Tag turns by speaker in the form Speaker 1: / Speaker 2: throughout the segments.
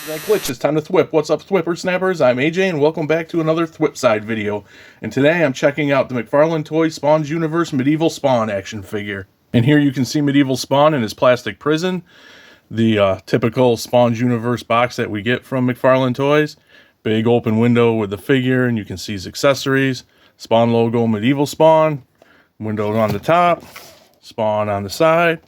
Speaker 1: That glitch, it's time to thwip. What's up, Thwipper Snappers? I'm AJ, and welcome back to another Thwip Side video. And today I'm checking out the McFarlane Toys Spawn's Universe Medieval Spawn action figure. And here you can see Medieval Spawn in his plastic prison. The typical Spawn's Universe box that we get from McFarlane Toys. Big open window with the figure, and you can see his accessories. Spawn logo, Medieval Spawn. Window on the top. Spawn on the side.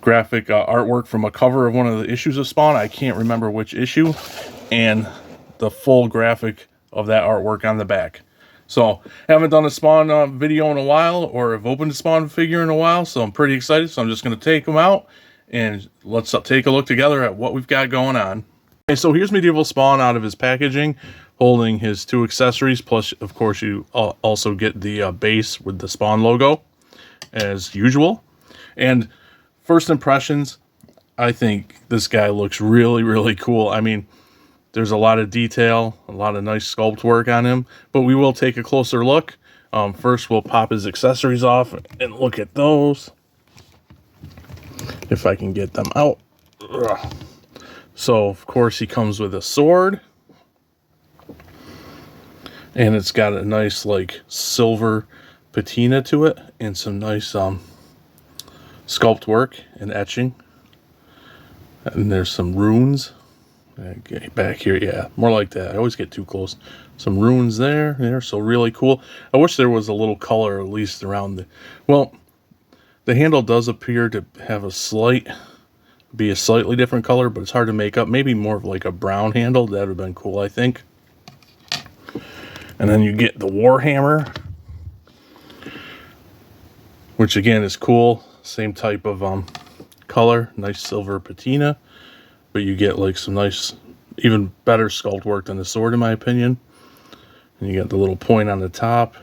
Speaker 1: Graphic artwork from a cover of one of the issues of Spawn. I can't remember which issue. And the full graphic of that artwork on the back. So, haven't done a Spawn video in a while, or have opened a Spawn figure in a while, so I'm pretty excited. So I'm just going to take them out, and let's take a look together at what we've got going on. Okay, so here's Medieval Spawn out of his packaging, holding his two accessories, plus, of course, you also get the base with the Spawn logo, as usual. And first impressions, I think this guy looks really, really cool. I mean, there's a lot of detail, a lot of nice sculpt work on him, but we will take a closer look. First, we'll pop his accessories off and look at those. If I can get them out. Ugh. So, of course, he comes with a sword. And it's got a nice, like, silver patina to it. And some nice sculpt work and etching. And there's some runes. Okay, back here, yeah, more like that. I always get too close. Some runes there, so really cool. I wish there was a little color at least around the... Well, the handle does appear to have a slightly different color, but it's hard to make up. Maybe more of like a brown handle. That would have been cool, I think. And then you get the Warhammer, which again is cool. Same type of color, nice silver patina. But you get like some nice, even better sculpt work than the sword in my opinion. And you got the little point on the top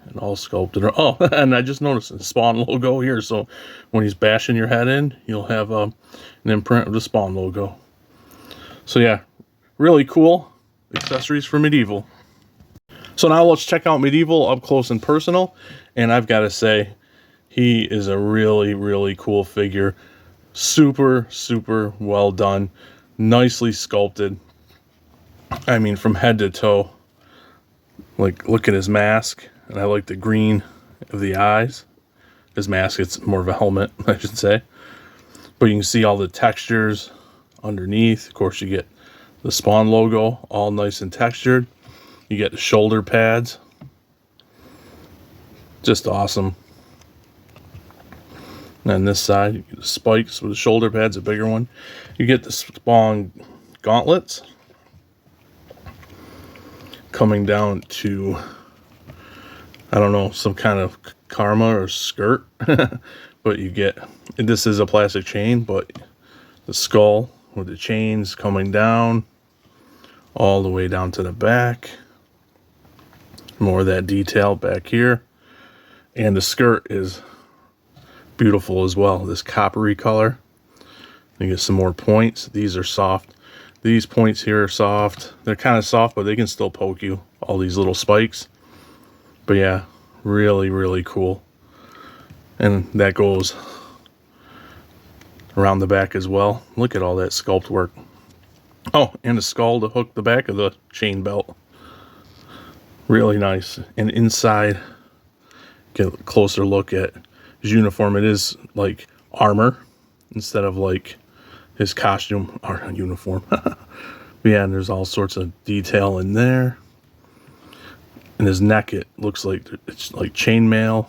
Speaker 1: and all sculpted. Oh, and I just noticed the Spawn logo here. So when he's bashing your head in, you'll have an imprint of the Spawn logo. So yeah, really cool accessories for Medieval. So now let's check out Medieval up close and personal. And I've got to say, he is a really, really cool figure. Super, super well done. Nicely sculpted. I mean, from head to toe. Like, look at his mask. And I like the green of the eyes. His mask, it's more of a helmet, I should say. But you can see all the textures underneath. Of course, you get the Spawn logo, all nice and textured. You get the shoulder pads. Just awesome. And on this side, you get the spikes with the shoulder pads, a bigger one. You get the Spawn gauntlets. Coming down to, I don't know, some kind of karma or skirt. But you get, this is a plastic chain, but the skull with the chains coming down all the way down to the back. More of that detail back here. And the skirt is beautiful as well, this coppery color. You get some more points. These are soft. These points here are soft. They're kind of soft, but they can still poke you. All these little spikes. But yeah, really, really cool. And that goes around the back as well. Look at all that sculpt work. Oh, and a skull to hook the back of the chain belt. Really nice. And inside, get a closer look at his uniform. It is like armor instead of like his costume or uniform. Yeah, and there's all sorts of detail in there. And his neck, it looks like it's like chainmail,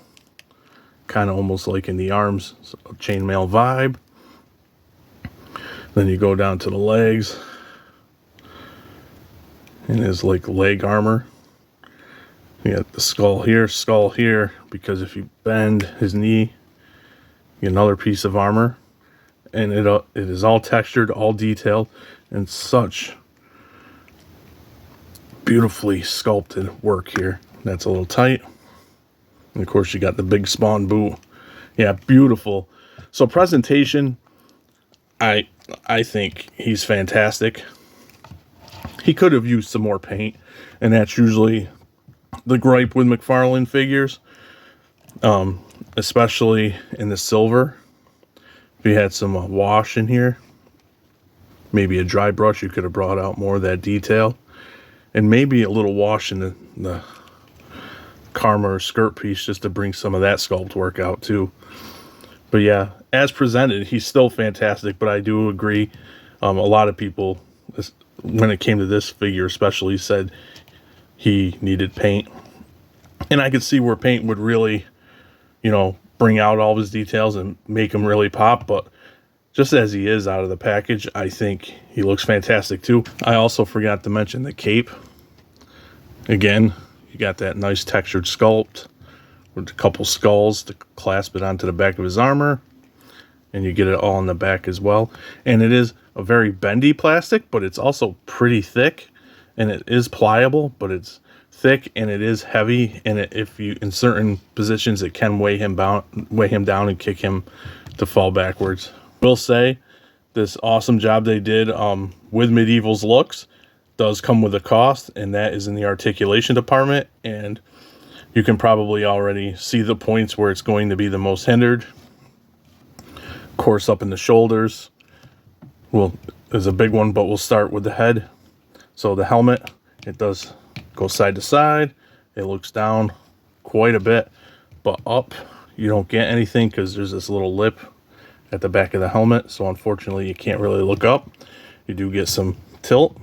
Speaker 1: kind of almost like in the arms, so chainmail vibe. Then you go down to the legs, and his like leg armor. You got the skull here, because if you bend his knee, you get another piece of armor. And it is all textured, all detailed, and such beautifully sculpted work here. That's a little tight. And of course, you got the big Spawn boot. Yeah, beautiful. So presentation, I think he's fantastic. He could have used some more paint, and that's usually the gripe with McFarlane figures, especially in the silver. If you had some wash in here, maybe a dry brush, you could have brought out more of that detail. And maybe a little wash in the Karma or skirt piece just to bring some of that sculpt work out too. But yeah, as presented, he's still fantastic, but I do agree. A lot of people, when it came to this figure especially, said he needed paint. And I could see where paint would really, bring out all of his details and make him really pop. But just as he is out of the package, I think he looks fantastic too. I also forgot to mention the cape. Again, you got that nice textured sculpt with a couple skulls to clasp it onto the back of his armor. And you get it all in the back as well. And it is a very bendy plastic, but it's also pretty thick. And it is pliable, but it's thick and it is heavy. And if you, in certain positions, it can weigh him down and kick him to fall backwards. Will say this awesome job they did with Medieval's looks does come with a cost, and that is in the articulation department. And you can probably already see the points where it's going to be the most hindered. Of course, up in the shoulders, well, is a big one, but we'll start with the head. So the helmet, it does go side to side. It looks down quite a bit, but up you don't get anything because there's this little lip at the back of the helmet. So unfortunately, you can't really look up. You do get some tilt.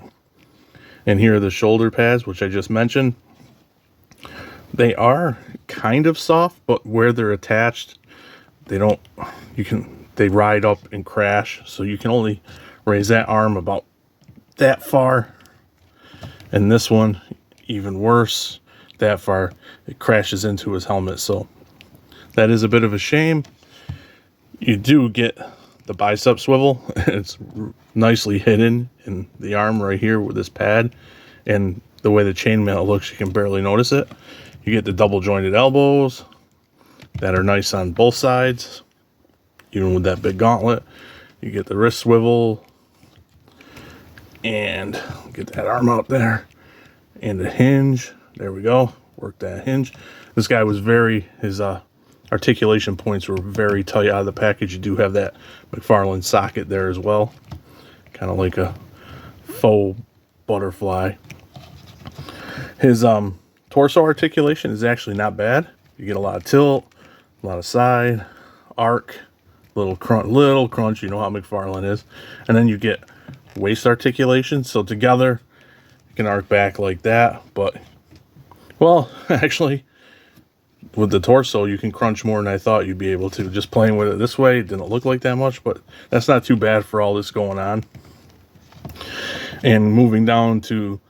Speaker 1: And here are the shoulder pads, which I just mentioned. They are kind of soft, but where they're attached, they ride up and crash. So you can only raise that arm about that far. And this one, even worse, that far, it crashes into his helmet. So that is a bit of a shame. You do get the bicep swivel. It's nicely hidden in the arm right here with this pad. And the way the chainmail looks, you can barely notice it. You get the double jointed elbows that are nice on both sides, even with that big gauntlet. You get the wrist swivel, and get that arm out there, and the hinge. There we go. Work that hinge. This guy was his articulation points were very tight out of the package. You do have that McFarlane socket there as well, kind of like a faux butterfly. His torso articulation is actually not bad. You get a lot of tilt, a lot of side, arc, little crunch. You know how McFarlane is. And then you get waist articulation. So together, you can arc back like that. But, well, actually, with the torso, you can crunch more than I thought you'd be able to. Just playing with it this way, it didn't look like that much, but that's not too bad for all this going on. And moving down to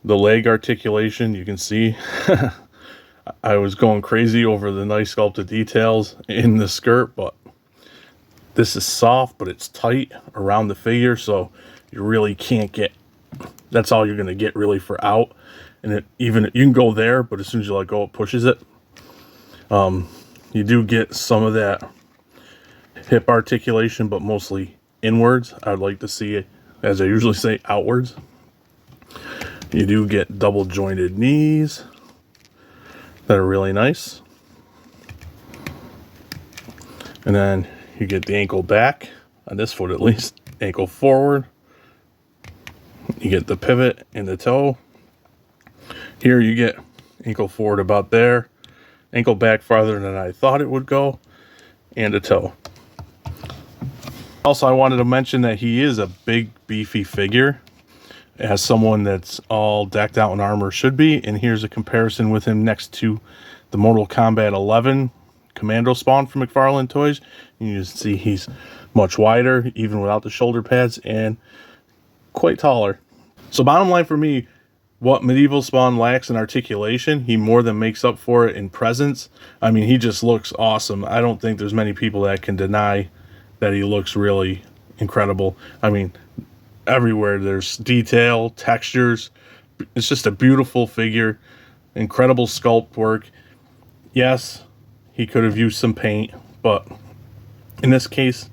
Speaker 1: the leg articulation, you can see I was going crazy over the nice sculpted details in the skirt, but this is soft, but it's tight around the figure, so you really can't get, that's all you're going to get really for out. And you can go there, but as soon as you let go, it pushes it. You do get some of that hip articulation, but mostly inwards. I'd like to see it, as I usually say, outwards. You do get double jointed knees that are really nice. And then you get the ankle back, on this foot at least, ankle forward. You get the pivot in the toe. Here you get ankle forward about there, ankle back farther than I thought it would go, and a toe. Also, I wanted to mention that he is a big, beefy figure, as someone that's all decked out in armor should be. And here's a comparison with him next to the Mortal Kombat 11 Commando Spawn from McFarlane Toys. You can see he's much wider, even without the shoulder pads, and quite taller. So bottom line for me, what Medieval Spawn lacks in articulation, he more than makes up for it in presence. I mean, he just looks awesome. I don't think there's many people that can deny that he looks really incredible. I mean, everywhere there's detail, textures. It's just a beautiful figure, incredible sculpt work. Yes, he could have used some paint, but in this case,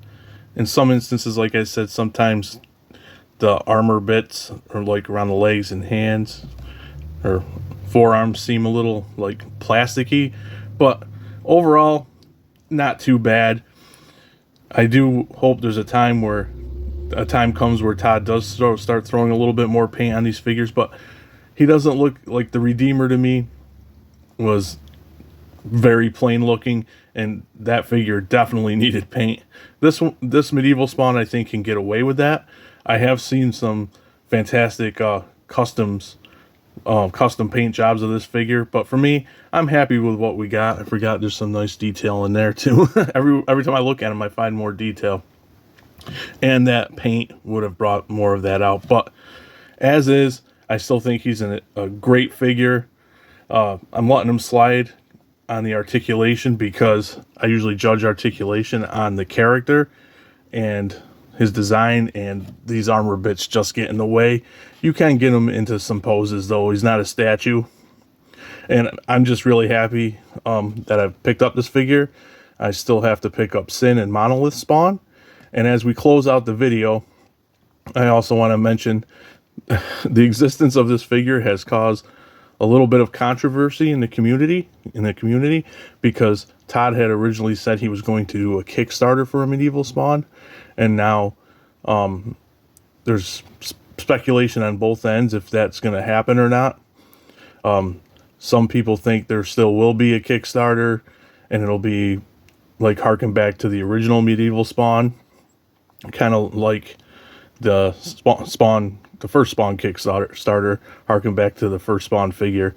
Speaker 1: in some instances, like I said, sometimes the armor bits or like around the legs and hands or forearms seem a little like plasticky, but overall not too bad. I do hope there's a time where a time comes where Todd does start throwing a little bit more paint on these figures, but he doesn't look like the Redeemer to me. Was very plain looking, and that figure definitely needed paint. This medieval Spawn, I think, can get away with that. I have seen some fantastic custom paint jobs of this figure, but for me, I'm happy with what we got. I forgot there's some nice detail in there too. every time I look at him, I find more detail, and that paint would have brought more of that out. But as is, I still think he's a great figure. I'm letting him slide on the articulation because I usually judge articulation on the character and his design, and these armor bits just get in the way. You can get him into some poses, though. He's not a statue. And I'm just really happy that I've picked up this figure. I still have to pick up Sin and Monolith Spawn. And as we close out the video, I also want to mention the existence of this figure has caused a little bit of controversy in the community, because Todd had originally said he was going to do a Kickstarter for a medieval Spawn, and now there's speculation on both ends if that's going to happen or not. Some people think there still will be a Kickstarter, and it'll be like harken back to the original medieval Spawn, kind of like the Spawn. The first Spawn Kickstarter, harken back to the first Spawn figure.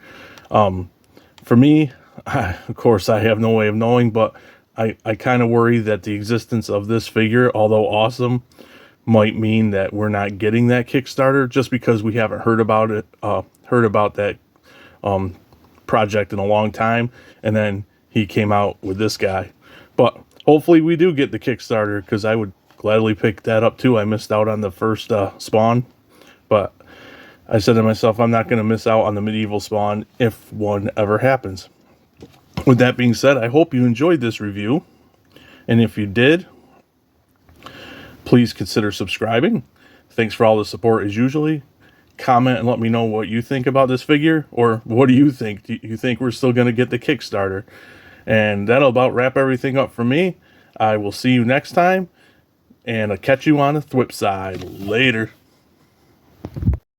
Speaker 1: For me, of course, I have no way of knowing, but I kind of worry that the existence of this figure, although awesome, might mean that we're not getting that Kickstarter just because we haven't heard about it, heard about that project in a long time, and then he came out with this guy. But hopefully we do get the Kickstarter, because I would gladly pick that up too. I missed out on the first Spawn. But I said to myself, I'm not going to miss out on the medieval Spawn if one ever happens. With that being said, I hope you enjoyed this review. And if you did, please consider subscribing. Thanks for all the support as usually. Comment and let me know what you think about this figure. Or what do you think? Do you think we're still going to get the Kickstarter? And that'll about wrap everything up for me. I will see you next time. And I'll catch you on the flip side. Later.